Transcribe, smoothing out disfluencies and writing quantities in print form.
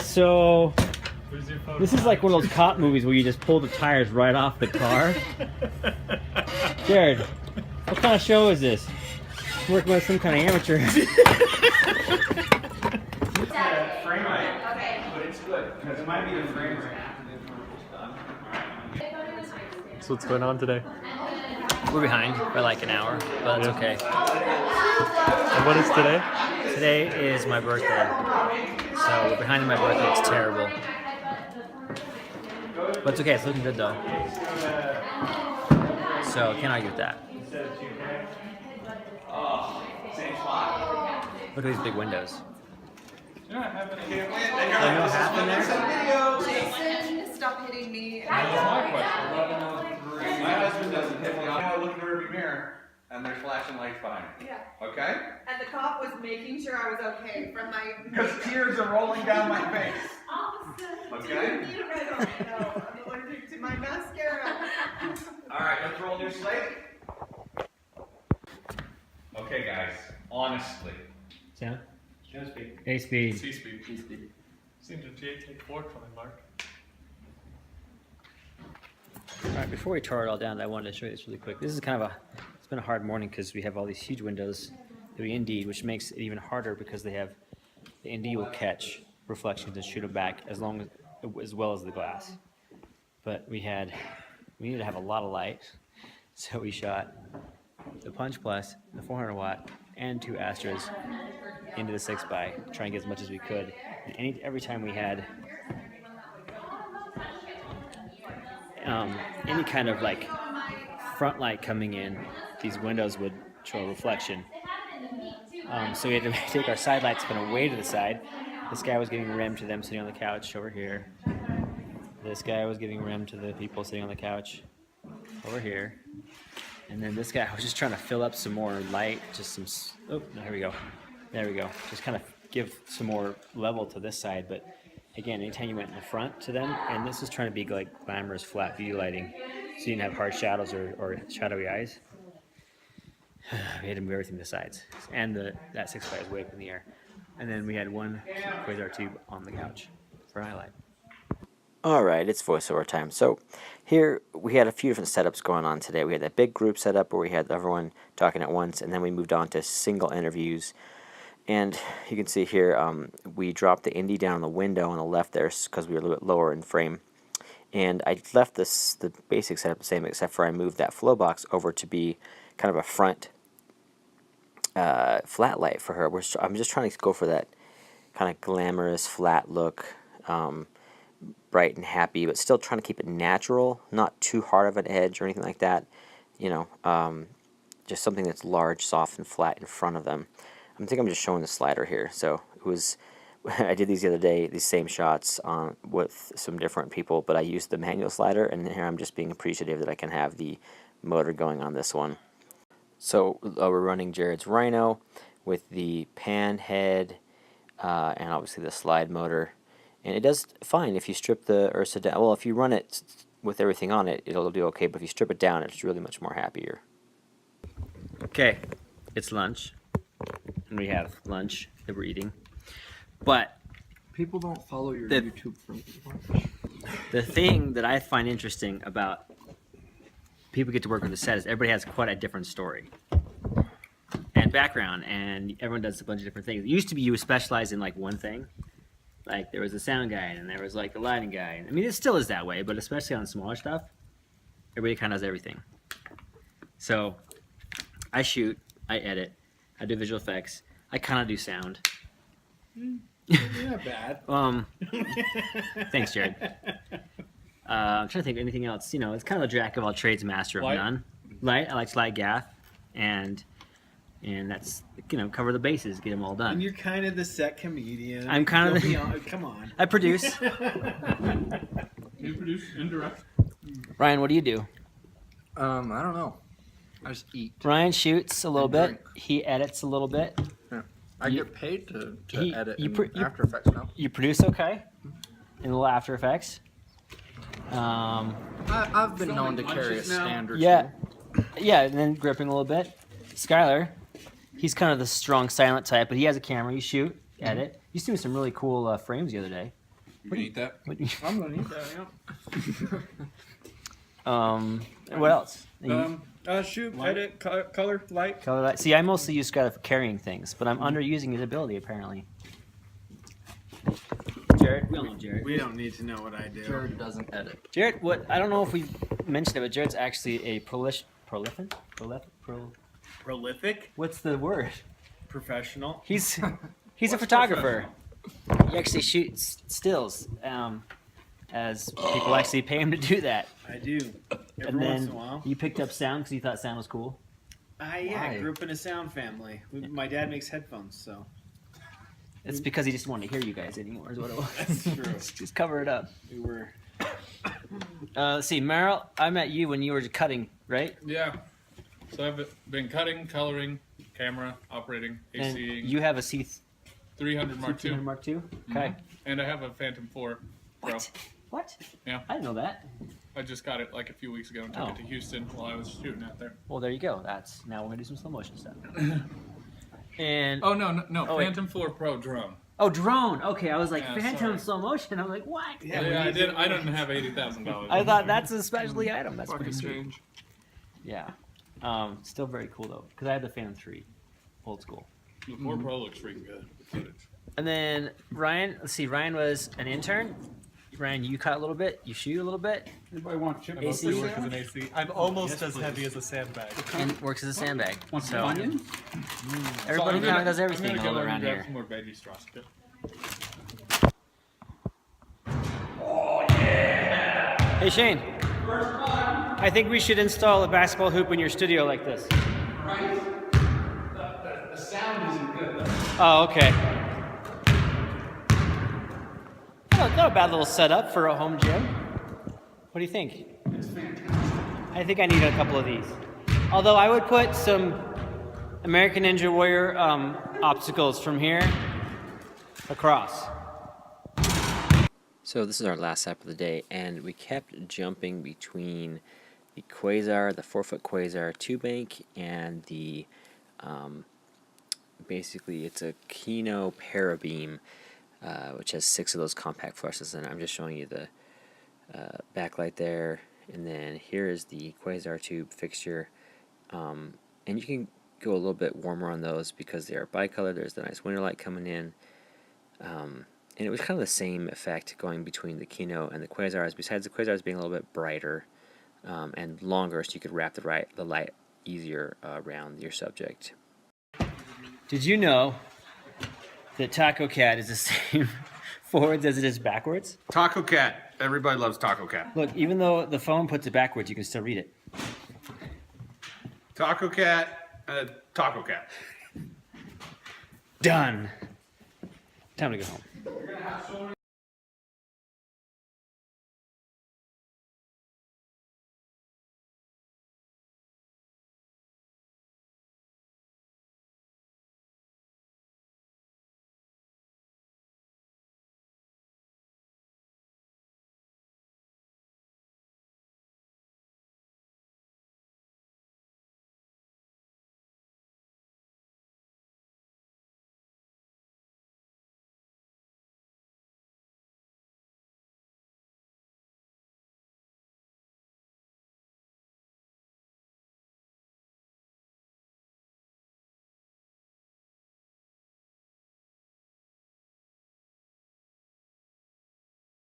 So this is like one of those cop movies where you just pull the tires right off the car. Jared, what kind of show is this? Working with some kind of amateur. Frame rate, but it's good because it might be the frame rate after the infomercial's done. So what's going on today? We're behind by like an hour, but it's okay. And what is today? Today is my birthday, so we're behind on my birthday. It's terrible, but it's okay. It's looking good though, so can't argue with that. Look at these big windows. Did I know half in there? Jason, stop hitting me. My husband doesn't hit me. I look in the rearview mirror and there's flashing lights behind me. Yeah. Okay? And the cop was making sure I was okay from my. Because tears are rolling down my face. Okay? Do you need a red one? No, I'm allergic to my mascara. Alright, let's roll new slate. Okay, guys. Honestly. Sound? No speed. A speed. C-speed. C-speed. Seems to take 4 coming, Mark. Alright, before we tore it all down, I wanted to show you this really quick. This is kind of it's been a hard morning because we have all these huge windows that we Indeed, which makes it even harder because the Indeed will catch reflections and shoot them back as well as the glass. But we needed to have a lot of light, so we shot the Punch Plus, the 400 watt, and 2 Astras into the 6x, trying to get as much as we could. And every time we had any kind of like front light coming in, these windows would show a reflection. So we had to take our side lights, spin away to the side. This guy was giving rim to them sitting on the couch over here. This guy was giving rim to the people sitting on the couch over here. And then this guy was just trying to fill up some more light, just some, oh, no, here we go. There we go. Just kind of give some more level to this side. But again, anytime you went in the front to them, and this is trying to be like glamorous flat view lighting, so you didn't have hard shadows or shadowy eyes. We had to move everything to the sides. And that 6x is way up in the air. And then we had one Quasar tube on the couch for highlight. Alright, it's voiceover time. So here we had a few different setups going on today. We had that big group setup where we had everyone talking at once, and then we moved on to single interviews. And you can see here we dropped the Indie down on the window on the left there because we were a little bit lower in frame. And I left the basic setup the same, except for I moved that flow box over to be kind of a front flat light for her. I'm just trying to go for that kind of glamorous flat look. Bright and happy, but still trying to keep it natural, not too hard of an edge or anything like that. You know, just something that's large, soft, and flat in front of them. I think I'm just showing the slider here. So it was, I did these the other day, these same shots with some different people, but I used the manual slider, and here I'm just being appreciative that I can have the motor going on this one. So we're running Jared's Rhino with the pan head and obviously the slide motor. And it does fine if you strip the Ursa down. Well, if you run it with everything on it, it'll do okay. But if you strip it down, it's really much more happier. Okay, it's lunch. And we have lunch that we're eating. But people don't follow your YouTube from the thing that I find interesting about people get to work with the set is everybody has quite a different story and background, and everyone does a bunch of different things. It used to be you would specialize in like one thing. Like there was a sound guy and there was like the lighting guy. I mean, it still is that way, but especially on smaller stuff, everybody kind of does everything. So I shoot, I edit, I do visual effects, I kind of do sound. You're not bad. Thanks, Jared. I'm trying to think of anything else. You know, it's kind of a jack of all trades, master of none. Light, I like slide gaff, and that's, you know, cover the bases, get them all done. And you're kind of the set comedian. I'm kind of the... Come on. I produce. You produce indirect. Ryan, what do you do? I don't know. I just eat. Ryan shoots a little bit. He edits a little bit. Yeah. I get paid to edit After Effects now. You produce okay in a little After Effects. I've been known to carry a standard. Yeah, yeah, and then gripping a little bit. Skylar, he's kind of the strong silent type, but he has a camera. You shoot, edit. You seen some really cool frames the other day. You can eat that? I'm gonna eat that. What else? Shoot, edit, color, light. Color light. See, I mostly use Scott for carrying things, but I'm underusing his ability apparently. Jared, we all know Jared. We don't need to know what I do. Jared doesn't edit. Jared, what I don't know if we mentioned it, but Jared's actually a prolific. What's the word? Professional. He's a photographer. He actually shoots stills, as people actually pay him to do that. I do. Every And once then in a while. you picked up sound because you thought sound was cool. I Why? grew up in a sound family. My dad makes headphones, so. It's because he just wanted to hear you guys anymore, is what it was. That's true. Just cover it up. We were. Let's see, Meryl, I met you when you were cutting, right? Yeah. So I've been cutting, coloring, camera, operating, And ACing. you have a C 300 Mark II. Mark II? Okay. And I have a Phantom 4 Pro. What? What? Yeah. I didn't know that. I just got it like a few weeks ago and took it to Houston while I was shooting out there. Well, there you go. Now we're gonna do some slow motion stuff. And Oh, no. Oh, wait. Phantom 4 Pro drone. oh, drone. Okay, I was like Yeah, Phantom sorry. slow motion. I was like, what? Yeah, I didn't have $80,000. I thought that's a specialty item. That's Fucking pretty sweet. change. Yeah. Still very cool though, because I had the Phantom 3, old school. The 4 Pro looks freaking good. The footage. And then Ryan, let's see, Ryan was an intern. Ryan, you cut a little bit, you shoot a little bit, Anybody want chip? I AC? mostly work as an AC. I'm almost as heavy as a sandbag. and works as a sandbag. So So everybody I'm kind of does I'm everything gonna all go in around and grab here. some more veggie straws. Okay? Hey Shane, I think we should install a basketball hoop in your studio like this. Right? The sound isn't good though. Oh, okay. Not a bad little setup for a home gym. What do you think? It's fantastic. I think I need a couple of these. Although I would put some American Ninja Warrior obstacles from here across. So this is our last step of the day, and we kept jumping between the Quasar, the 4-foot Quasar 2-bank, and the basically it's a Kino Parabeam, which has 6 of those compact flushes, and I'm just showing you the backlight there, and then here is the Quasar tube fixture, and you can go a little bit warmer on those because they are bicolor. There's the nice winter light coming in, and it was kind of the same effect going between the Kino and the Quasars, besides the Quasars being a little bit brighter and longer, so you could wrap the light easier around your subject. Did you know that TACOCAT is the same forwards as it is backwards? TACOCAT. Everybody loves TACOCAT. Look, even though the phone puts it backwards, you can still read it. TACOCAT. TACOCAT. Done. Time to go home. You're gonna